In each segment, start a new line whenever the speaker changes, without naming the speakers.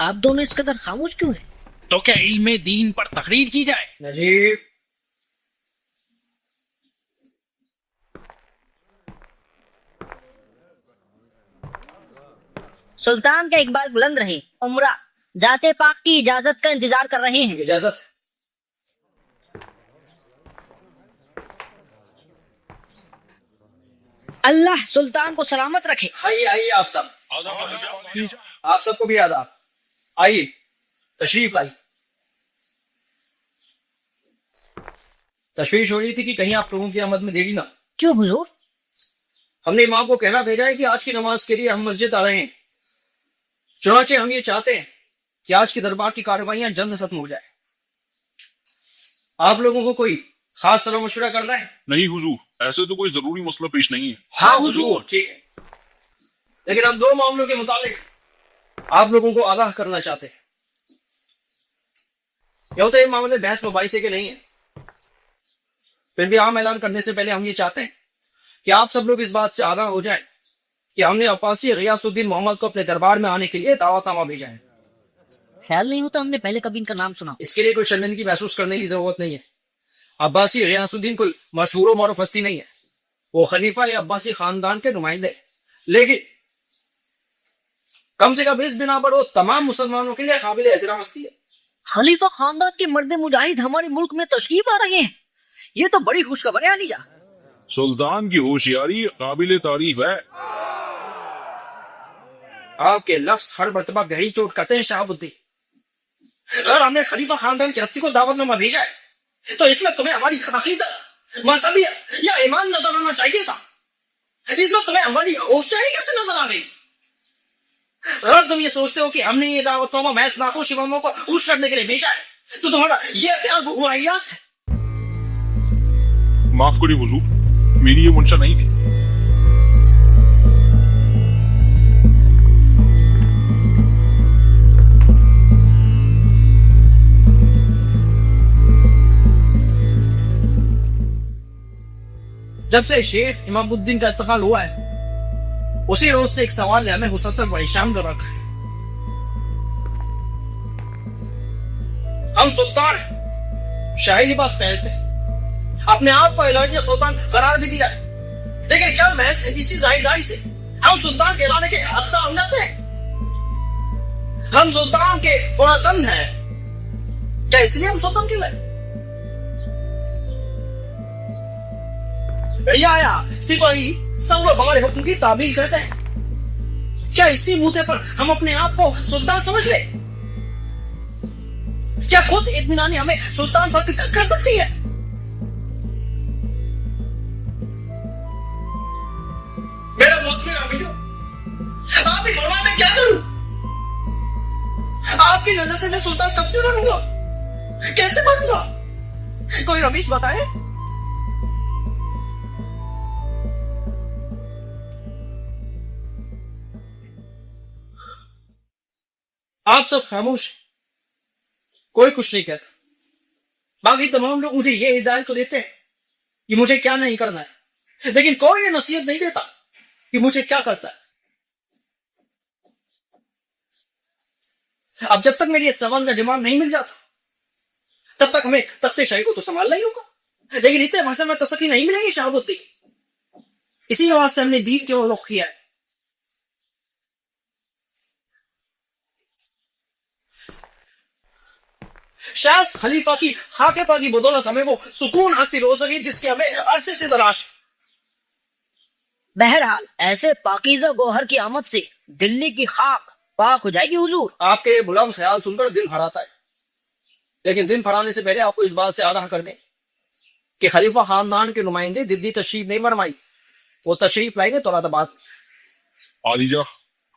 आप दोनों इस कदर खामोश क्यों हैं?
तो क्या इल्मे दीन पर तकरीर की जाए?
नजीब,
सुल्तान का इकबाल बुलंद रहे। उम्रा जाते पाक की इजाजत का इंतजार कर रहे हैं।
इजाजत।
अल्लाह सुल्तान को सलामत रखे।
आइए आइए आप सब, आप सबको भी आदाब। आइए तशरीफ लाई। तशवीश हो रही थी कि कहीं आप लोगों की आमद में देरी ना।
क्यों हुजूर?
हमने इमाम को कहना भेजा है कि आज की नमाज के लिए हम मस्जिद आ रहे हैं। चुनाचे हम ये चाहते हैं कि आज की दरबार की कार्रवाइयां जल्द खत्म हो जाए। आप लोगों को कोई खास सलाह मशवरा करना है?
नहीं हुजूर, ऐसे तो कोई जरूरी मसला पेश नहीं है।
हाँ हुजूर, ठीक है। लेकिन हम दो मामलों के मुतालिक आप लोगों को आगाह करना चाहते हैं। यह तो ये मामले बहस मुबाहिसे के नहीं है, फिर भी आम ऐलान करने से पहले हम ये चाहते हैं कि आप सब लोग इस बात से आगाह हो जाएं कि हमने अब्बासी गियासुद्दीन मोहम्मद को अपने दरबार में आने के लिए दावतनामा भेजा है।
ख्याल नहीं होता हमने पहले कभी इनका नाम सुना।
इसके लिए कोई शर्मिंदगी महसूस करने की जरूरत नहीं है। अब्बासी गियासुद्दीन कोई मशहूर व मरूफ हस्ती नहीं है, वो खलीफा या अब्बासी खानदान के नुमाइंदे, लेकिन कम से कम इस बिना पर वो तमाम मुसलमानों के लिए काबिल एहतराम हस्ती है।
खलीफा खानदान के मर्द मुजाहिद हमारे मुल्क में तशरीफ आ रहे हैं, ये तो बड़ी खुशखबर है अलीजा।
सुल्तान की होशियारी काबिल तारीफ है।
आपके लफ्ज हर मरतबा गहरी चोट करते हैं शहाबुद्दीन। अगर हमने खलीफा खानदान की हस्ती को दावतनामा भेजा है तो इसमें तुम्हें हमारी अकीदा, मजहबियत या ईमान नजर आना चाहिए था। इसमें तुम्हें हमारी होशियारी कैसे नजर आ गई? अगर तुम ये सोचते हो कि हमने ये दावतनामा महज नाखुश इमामों को खुश करने के लिए भेजा है तो तुम्हारा ये ख्याल वाहियात है।
माफ करिए हुजूर, मेरी ये मंशा नहीं थी।
जब से शेख इमामुद्दीन का इंतकाल हुआ है उसी रोज से एक सवाल ने हमें मुसलसल परेशान कर रखा है। हम सुल्तान हैं, शाही लिबास पहनते हैं, अपने आप को इलाही सुल्तान करार भी दिया है, लेकिन क्या महज इसी जाहिरदारी से हम सुल्तान कहलाने के हकदार हो जाते हैं? हम सुल्तान के खुरासंद हैं, क्या इसलिए हम सुल्तान कहलाए? या सिपाही सब लोग हमारे हुक्म की तामील करते हैं, क्या इसी बूते पर हम अपने आप को सुल्तान समझ ले? क्या खुद इत्मीनानी हमें सुल्तान साबित कर सकती है? मेरा मुखबिर अमीर, आप ही फरमाएं मैं क्या करूं? आपकी नजर से मैं सुल्तान कब से बनूंगा, कैसे बनूंगा? कोई रवीश बताए। आप सब खामोश, कोई कुछ नहीं कहता। बाकी तमाम लोग मुझे ये हिदायत तो देते हैं कि मुझे क्या नहीं करना है, लेकिन कोई ये नसीहत नहीं देता कि मुझे क्या करता है। अब जब तक मेरी इस सवाल का जवाब नहीं मिल जाता तब तक हमें तख्ते शाही को तो संभालना ही होगा, लेकिन इतने भाषण में तसक्की नहीं मिलेगी शहाबुद्दीन। इसी वास्ते हमने दीन क्यों रुख किया है। शायद खलीफा की खाकेपा की बदौलत हमें वो सुकून हासिल हो सके जिसके हमें अरसे से तलाश।
बहरहाल ऐसे पाकीज़ा गोहर की आमद से दिल्ली की खाक पाक हो जाएगी हुजूर।
आपके बुलंद ख्याल सुनकर दिल भराता है, लेकिन दिल भराने से पहले आपको इस बात से आगाह कर दें कि खलीफा खानदान के नुमाइंदे दिल्ली तशरीफ नहीं फरमाई, वो तशरीफ लाएंगे तौराताबाद।
आलिजा,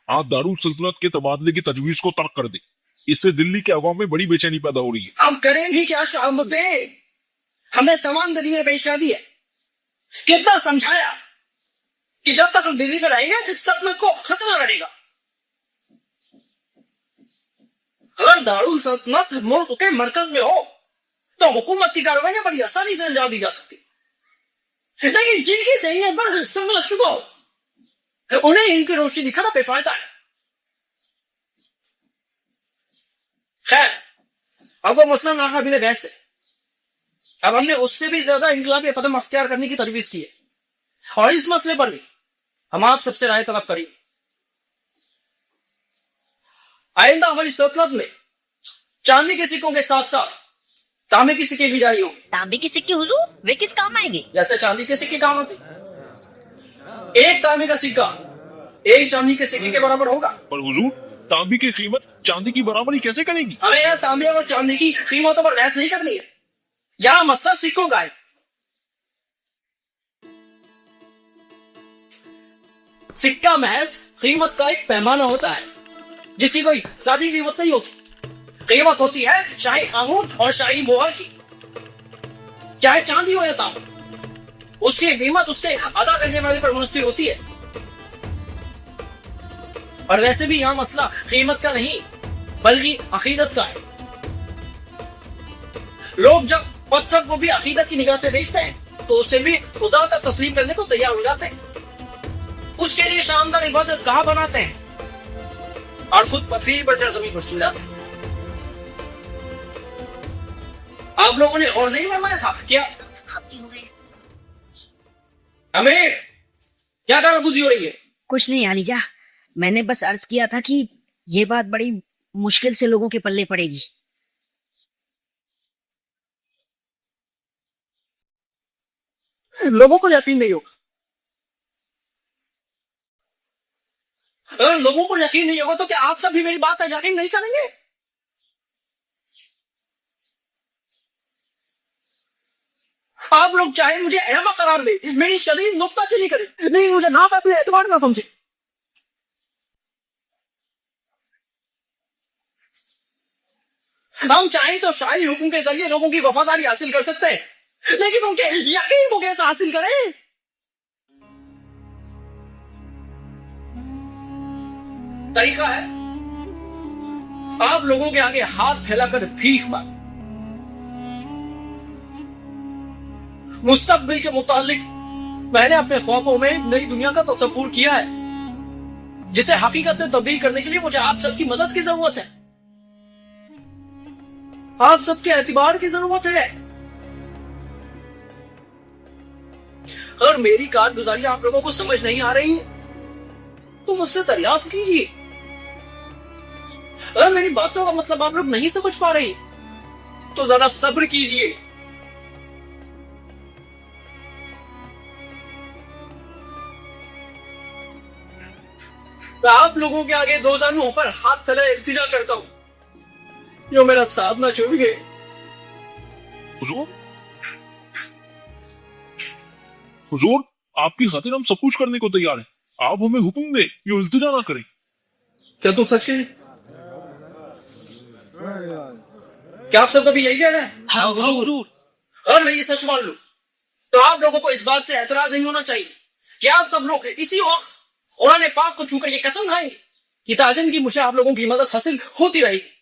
आप दारुल सल्तनत के तबादले की तजवीज को तर्क कर दे, इससे दिल्ली के अवाम में बड़ी बेचैनी पैदा हो रही है।
हम करें भी क्या शाहमुद्दीन? हमने तमाम दलीलें पेश कर दी है, कितना समझाया कि जब तक हम दिल्ली में रहेंगे सल्तनत को खतरा रहेगा। अगर दारुल सल्तनत मुल्क के मरकज में हो तो हुकूमत की कार्रवाइयां बड़ी आसानी से अंजाम दी जा सकती, लेकिन जिनकी ज़हनियत पर संग लग चुका हो उन्हें इनकी रोशनी दिखाना बेफायदा है। खैर, अब वो मसला नाकाबिले बहस है। अब हमने उससे भी ज्यादा इनकलाबी कदम अख्तियार करने की तजवीज की है, और इस मसले पर भी हम आप सबसे राय तलब करेंगे। आइंदा हमारी सल्तनत में चांदी के सिक्कों के साथ साथ तांबे की सिक्के भी जारी होंगे।
तांबे की सिक्के हुजूर, वे किस काम आएंगे?
जैसे चांदी के सिक्के काम होते, एक तांबे का सिक्का एक चांदी के सिक्के के बराबर होगा।
पर हुजूर, तांबे की कीमत चांदी की बराबरी कैसे करेगी?
हमें यहाँ तांबे और चांदी की कीमतों पर बहस नहीं करनी है, यहाँ मसला सिक्कों का है। सिक्का महज कीमत का एक पैमाना होता है, जिसकी कोई सादी कीमत नहीं होती। कीमत होती है शाही कानून और शाही मोहर की। चाहे चांदी हो या तांबा, उसकी कीमत उसके अदा करने वाले पर मुनस्सिर होती है। और वैसे भी यहां मसला कीमत का नहीं बल्कि अकीदत का है। लोग जब पत्थर को भी अकीदत की निगाह से देखते हैं तो उसे भी खुदा का तस्लीम करने को तैयार हो जाते हैं, उसके लिए शानदार इबादत गाह बनाते हैं और खुद पथरीली बंजर जमीन पर सो जाते हैं। आप लोगों ने और नहीं फरमाया था क्या? अमीर, क्या कानाफूसी हो रही है?
कुछ नहीं आलीजा, मैंने बस अर्ज किया था कि ये बात बड़ी मुश्किल से लोगों के पल्ले पड़ेगी।
लोगों को यकीन नहीं होगा। अगर लोगों को यकीन नहीं होगा तो क्या आप सब भी मेरी बात पर यकीन नहीं करेंगे? आप लोग चाहे मुझे अहमक करार दे, मेरी शदीद नुक्ताचीनी करें, नहीं मुझे ना अपने एतबार ना समझे। हम चाहें तो शाही हुक्म के जरिए लोगों की वफादारी हासिल कर सकते हैं, लेकिन उनके यकीन को कैसे हासिल करें? तरीका है, आप लोगों के आगे हाथ फैलाकर भीख मांग। मुस्तकबिल के मुतालिक मैंने अपने ख्वाबों में नई दुनिया का तसव्वुर किया है, जिसे हकीकत में तब्दील करने के लिए मुझे आप सबकी मदद की जरूरत है, आप सबके एतबार की जरूरत है। और मेरी कारगुजारी आप लोगों को समझ नहीं आ रही तो मुझसे दरियाफ्त कीजिए। अगर मेरी बातों का मतलब आप लोग नहीं समझ पा रही तो जरा सब्र कीजिए। मैं आप लोगों के आगे दो जानों पर हाथ फैलाए इल्तिजा करता हूं, जो मेरा साथ ना छोड़िए।
हुजूर, हुजूर, आपकी खातिर हम सब कुछ करने को तैयार हैं। आप हमें हुक्म दे, ये इल्तिजा ना करें।
क्या तुम सच कह रहे? क्या आप सबका भी यही कहना है?
हाँ हुजूर।
और मैं ये सच मान लूं तो आप लोगों को इस बात से एतराज नहीं होना चाहिए कि आप सब लोग इसी वक्त कुरान पाक को छूकर ये कसम खाएंगे कि ताजिंदगी मुझे आप लोगों की मदद हासिल होती रहेगी।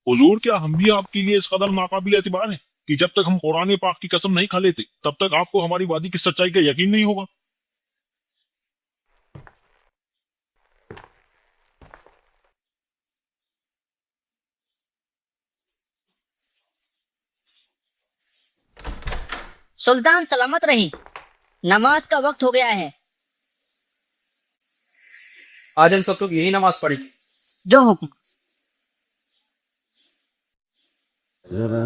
हुजूर, क्या हम भी आपके लिए इस कदर नाकाबिल एतबार हैं कि जब तक हम कुरान पाक की कसम नहीं खा लेते तब तक आपको हमारी वादी की सच्चाई का यकीन नहीं होगा?
सुल्तान सलामत रही, नमाज का वक्त हो गया है।
आज हम सब लोग यही नमाज पढ़ेंगे।
जो हुक्म।
Zara